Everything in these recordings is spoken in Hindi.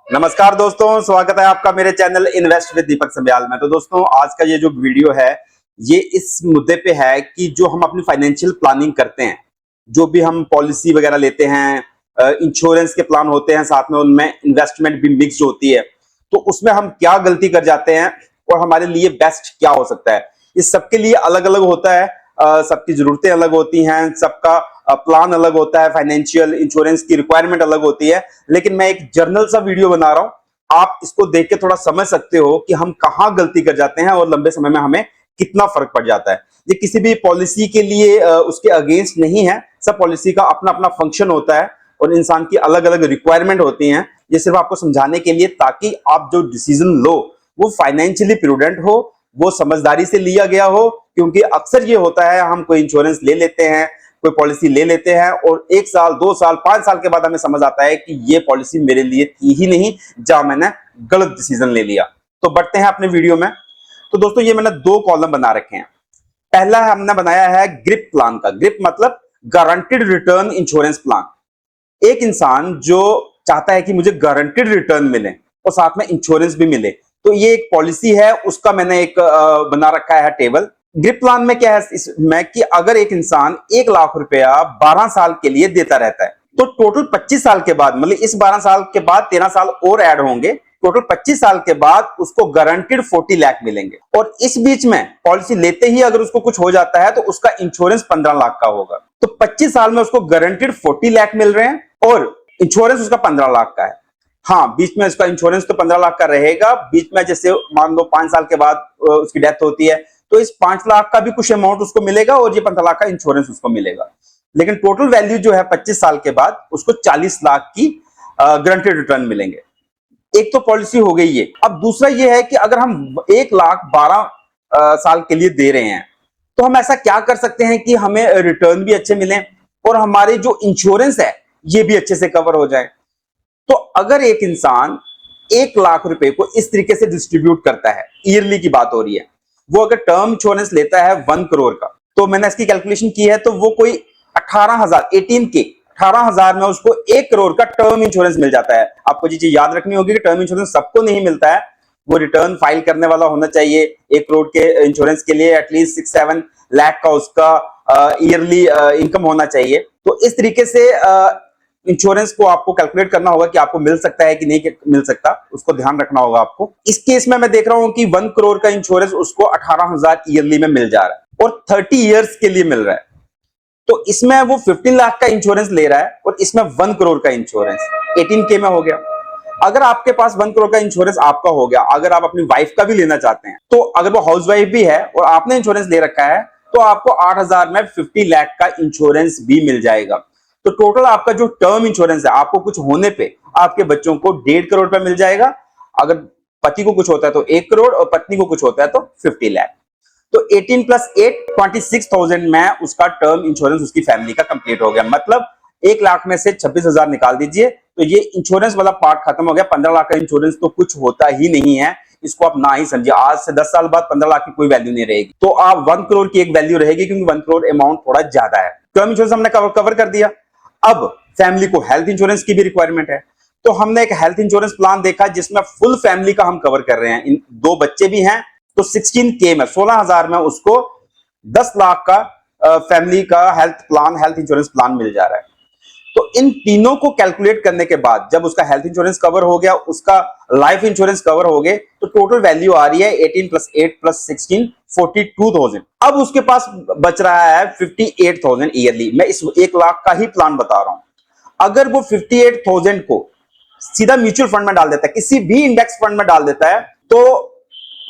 नमस्कार दोस्तों, स्वागत है आपका मेरे चैनल इन्वेस्ट विद दीपक संब्याल में। तो दोस्तों, आज का ये जो वीडियो है ये इस मुद्दे पे है कि जो हम अपनी फाइनेंशियल प्लानिंग करते हैं, जो भी हम पॉलिसी वगैरह लेते हैं, इंश्योरेंस के प्लान होते हैं, साथ में उनमें इन्वेस्टमेंट भी मिक्स होती है, तो उसमें हम क्या गलती कर जाते हैं और हमारे लिए बेस्ट क्या हो सकता है। इस सबके लिए अलग अलग होता है, सबकी जरूरतें अलग होती हैं, सबका प्लान अलग होता है, फाइनेंशियल इंश्योरेंस की रिक्वायरमेंट अलग होती है। लेकिन मैं एक जर्नल सा वीडियो बना रहा हूं, आप इसको देख के थोड़ा समझ सकते हो कि हम कहां गलती कर जाते हैं और लंबे समय में हमें कितना फर्क पड़ जाता है। ये किसी भी पॉलिसी के लिए उसके अगेंस्ट नहीं है। सब पॉलिसी का अपना अपना फंक्शन होता है और इंसान की अलग अलग रिक्वायरमेंट होती हैं। ये सिर्फ आपको समझाने के लिए, ताकि आप जो डिसीजन लो वो फाइनेंशियली प्रूडेंट हो, वो समझदारी से लिया गया हो। क्योंकि अक्सर ये होता है, हम कोई इंश्योरेंस ले लेते हैं, कोई पॉलिसी ले लेते हैं और 1 साल 2 साल 5 साल के बाद हमें समझ आता है कि ये पॉलिसी मेरे लिए थी ही नहीं, जहां मैंने गलत डिसीजन ले लिया। तो बढ़ते हैं अपने वीडियो में। तो दोस्तों, ये मैंने 2 कॉलम बना रखे हैं। पहला हमने बनाया है ग्रिप प्लान का। ग्रिप मतलब गारंटेड रिटर्न इंश्योरेंस प्लान। एक इंसान जो चाहता है कि मुझे गारंटेड रिटर्न मिले और साथ में इंश्योरेंस भी मिले, तो ये एक पॉलिसी है, उसका मैंने एक बना रखा है टेबल। ग्रिप प्लान में क्या है इसमें कि अगर एक इंसान 1 लाख रुपया 12 साल के लिए देता रहता है, तो टोटल 25 साल के बाद, मतलब इस 12 साल के बाद 13 साल और ऐड होंगे, टोटल 25 साल के बाद उसको गारंटेड 40 लाख मिलेंगे। और इस बीच में पॉलिसी लेते ही अगर उसको कुछ हो जाता है तो उसका इंश्योरेंस 15 लाख का होगा। तो 25 साल में उसको गारंटेड 40 लाख मिल रहे हैं और इंश्योरेंस उसका 15 लाख का है। हाँ, बीच में इसका इंश्योरेंस तो 15 लाख का रहेगा। बीच में जैसे मान लो 5 साल के बाद उसकी डेथ होती है, तो इस 5 लाख का भी कुछ अमाउंट उसको मिलेगा और ये 15 लाख का इंश्योरेंस उसको मिलेगा। लेकिन टोटल वैल्यू जो है 25 साल के बाद उसको 40 लाख की गारंटेड रिटर्न मिलेंगे। एक तो पॉलिसी हो गई ये। अब दूसरा ये है कि अगर हम 1 लाख 12 साल के लिए दे रहे हैं, तो हम ऐसा क्या कर सकते हैं कि हमें रिटर्न भी अच्छे मिले और हमारे जो इंश्योरेंस है ये भी अच्छे से कवर हो जाए। तो अगर एक इंसान 1 लाख रुपए को इस तरीके से डिस्ट्रीब्यूट करता है, ईयरली की बात हो रही है, वो अगर टर्म इंश्योरेंस लेता है 1 करोड़ का, तो मैंने इसकी कैलकुलेशन की है, तो वो कोई 18,000 18 के 18,000 में उसको 1 करोड़ का टर्म इंश्योरेंस मिल जाता है। आपको ये चीज याद रखनी होगी कि टर्म इंश्योरेंस सबको नहीं मिलता है। वो रिटर्न फाइल करने वाला होना चाहिए। 1 करोड़ के इंश्योरेंस के लिए एटलीस्ट 6-7 लाख का उसका ईयरली इनकम होना चाहिए। तो इस तरीके से इंश्योरेंस को आपको कैलकुलेट करना होगा कि आपको मिल सकता है कि नहीं मिल सकता, उसको ध्यान रखना होगा आपको। इस केस में मैं देख रहा हूं कि 1 करोड़ का इंश्योरेंस उसको 18,000 ईयरली में मिल जा रहा है और 30 इयर्स के लिए मिल रहा है। तो इसमें वो 15 लाख का इंश्योरेंस ले रहा है और इसमें 1 करोड़ का इंश्योरेंस 18K में हो गया। अगर आपके पास 1 करोड़ का इंश्योरेंस आपका हो गया, अगर आप अपनी वाइफ का भी लेना चाहते हैं, तो अगर वो हाउस वाइफ भी है और आपने इंश्योरेंस ले रखा है, तो आपको 8,000 में 50 लाख का इंश्योरेंस भी मिल जाएगा। तो टोटल आपका जो टर्म इंश्योरेंस है, आपको कुछ होने पे आपके बच्चों को 1.5 करोड़ पे मिल जाएगा। अगर पति को कुछ होता है तो 1 करोड़ और पत्नी को कुछ होता है तो 50 लाख। तो 18 + 8 26,000 में उसका टर्म इंश्योरेंस उसकी फैमिली का कंप्लीट हो गया। मतलब 1 लाख में से 26,000 निकाल दीजिए, तो ये इंश्योरेंस वाला पार्ट खत्म हो गया। 15 लाख का इंश्योरेंस तो कुछ होता ही नहीं है, इसको आप ना ही समझिए। आज से 10 साल बाद 15 लाख की कोई वैल्यू नहीं रहेगी। तो आप 1 करोड़ की एक वैल्यू रहेगी, क्योंकि 1 करोड़ अमाउंट थोड़ा ज्यादा है। टर्म इंश्योरेंस हमने कवर कर दिया। अब फैमिली को हेल्थ इंश्योरेंस की भी रिक्वायरमेंट है, तो हमने एक हेल्थ इंश्योरेंस प्लान देखा जिसमें फुल फैमिली का हम कवर कर रहे हैं। इन 2 बच्चे भी हैं, तो 16K में 16,000 में उसको 10 लाख का फैमिली का हेल्थ इंश्योरेंस प्लान मिल जा रहा है। तो इन तीनों को कैलकुलेट करने के बाद जब उसका हेल्थ इंश्योरेंस कवर हो गया, उसका लाइफ इंश्योरेंस कवर हो गए, तो टोटल वैल्यू आ रही है 18 + 8 + 16 42,000। अब उसके पास बच रहा है 58,000 ईयरली। मैं इस 1 लाख का ही प्लान बता रहा हूं। अगर वो 58,000 को सीधा म्यूचुअल फंड में डाल देता है, किसी भी इंडेक्स फंड में डाल देता है, तो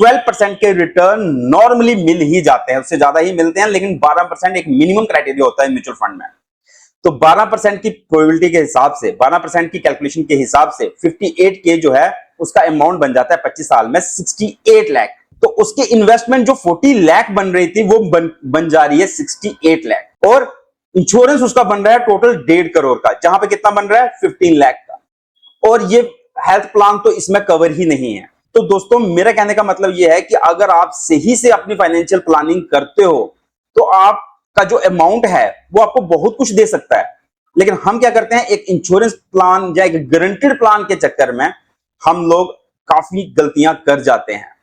12% के रिटर्न नॉर्मली मिल ही जाते हैं। उससे ज्यादा ही मिलते हैं, लेकिन 12% एक मिनिमम क्राइटेरिया होता है म्यूचुअल फंड में। तो 12% की प्रोबेबिलिटी के हिसाब से, 12% की कैलकुलेशन के हिसाब से 58K जो है उसका अमाउंट बन जाता है 25 साल में 68 लाख। तो उसकी इन्वेस्टमेंट जो 40 लाख बन रही थी वो बन जा रही है 68 लाख। और इंश्योरेंस उसका बन रहा है टोटल 1.5 करोड़ का, जहां पे कितना बन रहा है 15 लाख का। और ये हेल्थ प्लान तो इसमें कवर ही नहीं है। तो दोस्तों, मेरा कहने का मतलब यह है कि अगर आप सही से अपनी फाइनेंशियल प्लानिंग करते हो, तो आपका जो अमाउंट है वो आपको बहुत कुछ दे सकता है। लेकिन हम क्या करते हैं, एक इंश्योरेंस प्लान या एक गारंटेड प्लान के चक्कर में हम लोग काफी गलतियां कर जाते हैं।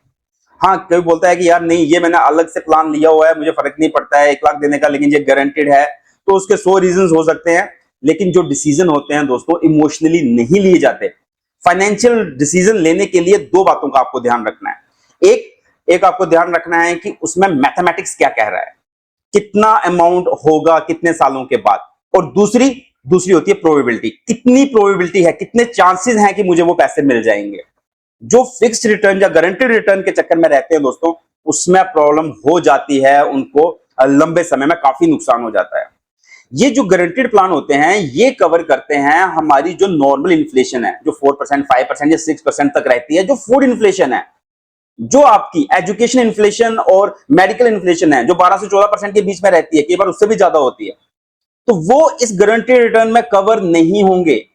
हाँ, कोई बोलता है कि यार नहीं, ये मैंने अलग से प्लान लिया हुआ है, मुझे फर्क नहीं पड़ता है 1 लाख देने का, लेकिन ये गारंटेड है। तो उसके 100 रीजंस हो सकते हैं, लेकिन जो डिसीजन होते हैं दोस्तों इमोशनली नहीं लिए जाते। फाइनेंशियल डिसीजन लेने के लिए 2 बातों का आपको ध्यान रखना है। एक आपको ध्यान रखना है कि उसमें मैथमेटिक्स क्या कह रहा है, कितना अमाउंट होगा कितने सालों के बाद, और दूसरी होती है प्रोबेबिलिटी, कितनी प्रोबेबिलिटी है, कितने चांसेस हैं कि मुझे वो पैसे मिल जाएंगे। जो फिक्स्ड रिटर्न या गारंटेड रिटर्न के चक्कर में रहते हैं दोस्तों, उसमें प्रॉब्लम हो जाती है, उनको लंबे समय में काफी नुकसान हो जाता है। ये जो गारंटेड प्लान होते हैं ये कवर करते हैं हमारी जो नॉर्मल इन्फ्लेशन है, जो 4%, 5% या 6% तक रहती है, जो फूड इन्फ्लेशन है, जो आपकी एजुकेशन इन्फ्लेशन और मेडिकल इन्फ्लेशन है, जो 12 से 14% के बीच में रहती है, कई बार उससे भी ज्यादा होती है, तो वो इस गारंटेड रिटर्न में कवर नहीं होंगे।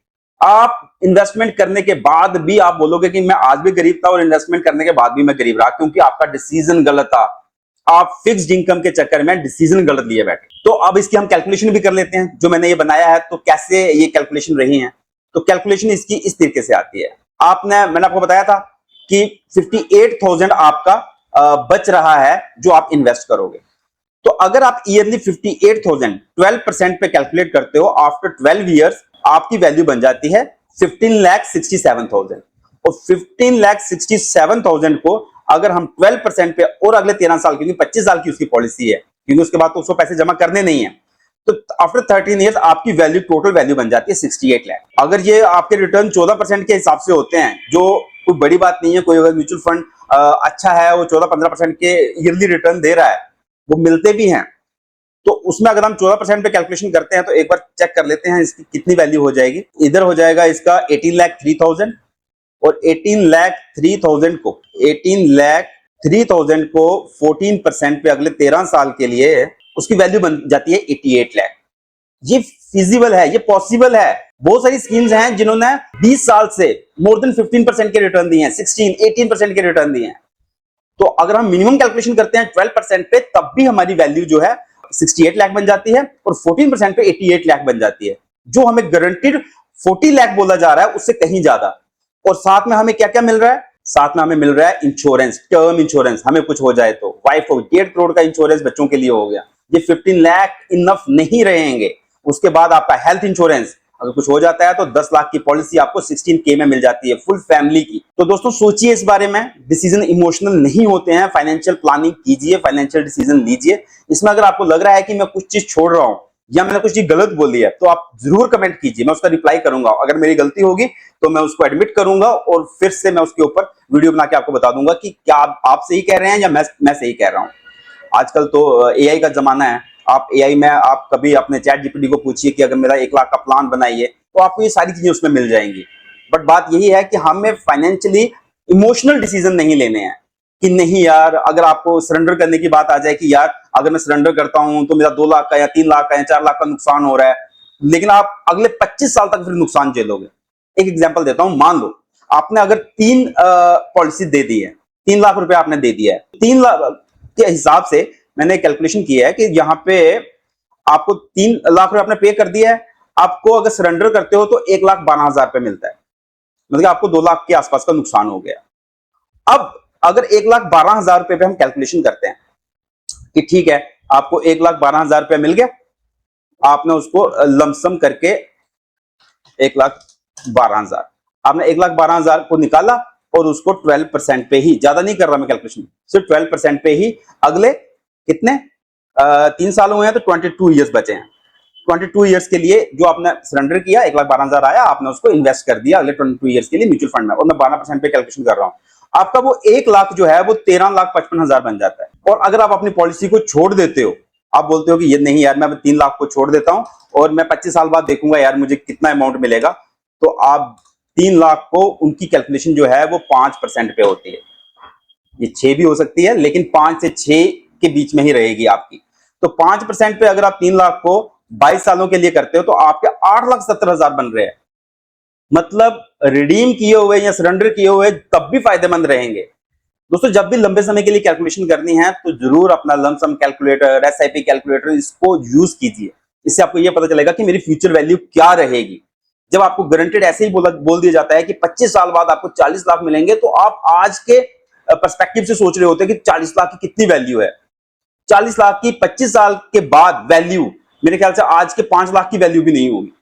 आप इन्वेस्टमेंट करने के बाद भी आप बोलोगे कि मैं आज भी गरीब था और इन्वेस्टमेंट करने के बाद भी मैं गरीब रहा, क्योंकि आपका डिसीजन गलत था। आप फिक्स्ड इनकम के चक्कर में डिसीजन गलत लिए बैठे। तो अब इसकी हम कैलकुलेशन भी कर लेते हैं, जो मैंने ये बनाया है, तो कैसे ये कैलकुलेशन रही है। तो कैलकुलेशन इसकी इस तरीके से आती है। मैंने आपको बताया था कि 58,000 आपका बच रहा है जो आप इन्वेस्ट करोगे। तो अगर आप ईयरली 58,000 12% पे कैलकुलेट करते हो, आफ्टर 12 ईयर्स आपकी वैल्यू बन जाती है 15,67,000। और 15,67,000 को अगर हम 12% पे और अगले 13 साल, क्योंकि 25 साल की उसकी पॉलिसी है, क्योंकि उसके बाद तो उसको पैसे जमा करने नहीं है, तो आफ्टर 13 ईयर्स आपकी वैल्यू, टोटल वैल्यू बन जाती है 68 लाख। अगर ये आपके रिटर्न 14% के हिसाब से होते हैं, जो कोई बड़ी बात नहीं है, कोई अगर म्यूचुअल फंड अच्छा है, वो 14-15% के ईयरली रिटर्न दे रहा है, वो मिलते भी हैं, तो उसमें अगर हम 14% पे कैलकुलेशन करते हैं तो एक बार चेक कर लेते हैं इसकी कितनी वैल्यू हो जाएगी। इधर हो जाएगा इसका 18,03,000, और 18,03,000 को 14% पे अगले 13 साल के लिए उसकी वैल्यू बन जाती है 88 लाख। ये फिजिबल है, ये पॉसिबल है। बहुत सारी स्कीम्स हैं जिन्होंने 20 साल से मोर देन 15% के रिटर्न दिए हैं, 16-18% के रिटर्न दिए हैं। तो अगर हम मिनिमम कैलकुलेशन करते हैं 12% पे, तब भी हमारी वैल्यू जो है 68 लाख बन जाती है, और 14% पे 88 लाख बन जाती है, जो हमें गारंटीड 40 लाख बोला जा रहा है उससे कहीं ज्यादा। और साथ में हमें क्या क्या मिल रहा है, साथ में हमें मिल रहा है इंश्योरेंस, टर्म इंश्योरेंस, हमें कुछ हो जाए तो वाइफ हो, 1.5 करोड़ का इंश्योरेंस बच्चों के लिए हो गया। ये 15 लाख इनफ नहीं रहेंगे। उसके बाद आपका हेल्थ इंश्योरेंस, अगर कुछ हो जाता है तो 10 लाख की पॉलिसी आपको 16K में मिल जाती है फुल फैमिली की। तो दोस्तों सोचिए इस बारे में, डिसीजन इमोशनल नहीं होते हैं, फाइनेंशियल प्लानिंग कीजिए, फाइनेंशियल डिसीजन लीजिए। इसमें अगर आपको लग रहा है कि मैं कुछ चीज छोड़ रहा हूं या मैंने कुछ चीज गलत बोली है, तो आप जरूर कमेंट कीजिए, मैं उसका रिप्लाई करूंगा। अगर मेरी गलती होगी तो मैं उसको एडमिट करूंगा, और फिर से मैं उसके ऊपर वीडियो बना के आपको बता दूंगा कि क्या आप सही कह रहे हैं या मैं सही कह रहा हूं। आजकल तो एआई का जमाना है। आप एआई में आप कभी अपने चैट जीपीटी को पूछिए कि अगर मेरा 1 लाख का प्लान बनाइए, तो आपको ये सारी चीजें उसमें मिल जाएंगी। बट बात यही है कि हमें फाइनेंशियली इमोशनल डिसीजन नहीं लेने हैं कि नहीं यार, अगर आपको सरेंडर करने की बात आ जाए कि यार अगर मैं सरेंडर करता हूं तो मेरा 2 लाख का या 3 लाख का या 4 लाख का नुकसान हो रहा है, लेकिन आप अगले 25 साल तक फिर नुकसान झेलोगे। एक एग्जाम्पल देता हूं, मान लो आपने अगर 3 पॉलिसी दे दी है, 3 लाख रुपए आपने दे दिया है, 3 लाख के हिसाब से मैंने कैलकुलेशन किया है कि यहाँ पे आपको 3 लाख रुपए आपने पे कर दिया है, आपको अगर सरेंडर करते हो तो 1,12,000 रुपए मिलता है, मतलब आपको 2 लाख के आसपास का नुकसान हो गया। अब अगर 1,12,000 रुपए पे हम कैलकुलेशन करते हैं कि ठीक है आपको 1,12,000 रुपए मिल गया, आपने उसको लमसम करके 1,12,000 आपने 1,12,000 को निकाला, और उसको 12% पे ही, ज्यादा नहीं कर रहा मैं कैलकुलेशन, सिर्फ 12% पे ही अगले कितने 3 साल हुए हैं, तो 22 ईयर्स बचे हैं। 22 ईयर्स के लिए जो आपने सरेंडर किया, 1,12,000 आया, आपने उसको इन्वेस्ट कर दिया अगले 22 ईयर्स के लिए म्यूचुअल फंड में, और मैं 12% पे कैलकुलेशन कर रहा हूं। आपका वो 1 लाख जो है वो 13,55,000 बन जाता है। और अगर आप अपनी पॉलिसी को छोड़ देते हो, आप बोलते हो कि ये नहीं यार मैं 3 लाख को छोड़ देता हूं और मैं 25 साल बाद देखूंगा यार मुझे कितना अमाउंट मिलेगा, तो आप 3 लाख को, उनकी कैलकुलेशन जो है वो 5% पे होती है। ये 6 भी हो सकती है, लेकिन 5 से 6 के बीच में ही रहेगी आपकी। तो 5% पे अगर आप 3 लाख को 22 सालों के लिए करते हो तो आपके 8,70,000 बन रहे हैं। मतलब रिडीम किए हुए या सरेंडर किए हुए तब भी फायदेमंद रहेंगे। दोस्तों जब भी लंबे समय के लिए कैलकुलेशन करनी है तो जरूर अपना लमसम कैलकुलेटर, एसआईपी कैलकुलेटर, इसको यूज कीजिए। इससे आपको यह पता चलेगा कि मेरी फ्यूचर वैल्यू क्या रहेगी। जब आपको गारंटेड ऐसे ही बोल दिया जाता है कि 25 साल बाद आपको 40 लाख मिलेंगे, तो आप आज के पर्सपेक्टिव से सोच रहे होते हैं कि 40 लाख की कितनी वैल्यू है। 40 लाख की 25 साल के बाद वैल्यू मेरे ख्याल से आज के 5 लाख की वैल्यू भी नहीं होगी।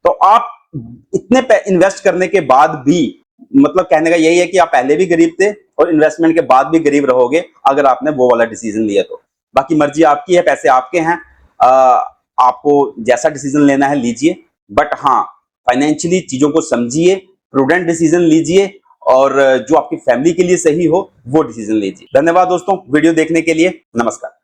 तो आप इतने इन्वेस्ट करने के बाद भी, मतलब कहने का यही है कि आप पहले भी गरीब थे और इन्वेस्टमेंट के बाद भी गरीब रहोगे अगर आपने वो वाला डिसीजन लिया तो। बाकी मर्जी आपकी है, पैसे आपके हैं, आपको जैसा डिसीजन लेना है लीजिए, बट हाँ फाइनेंशियली चीजों को समझिए, प्रूडेंट डिसीजन लीजिए और जो आपकी फैमिली के लिए सही हो वो डिसीजन लीजिए। धन्यवाद दोस्तों वीडियो देखने के लिए, नमस्कार।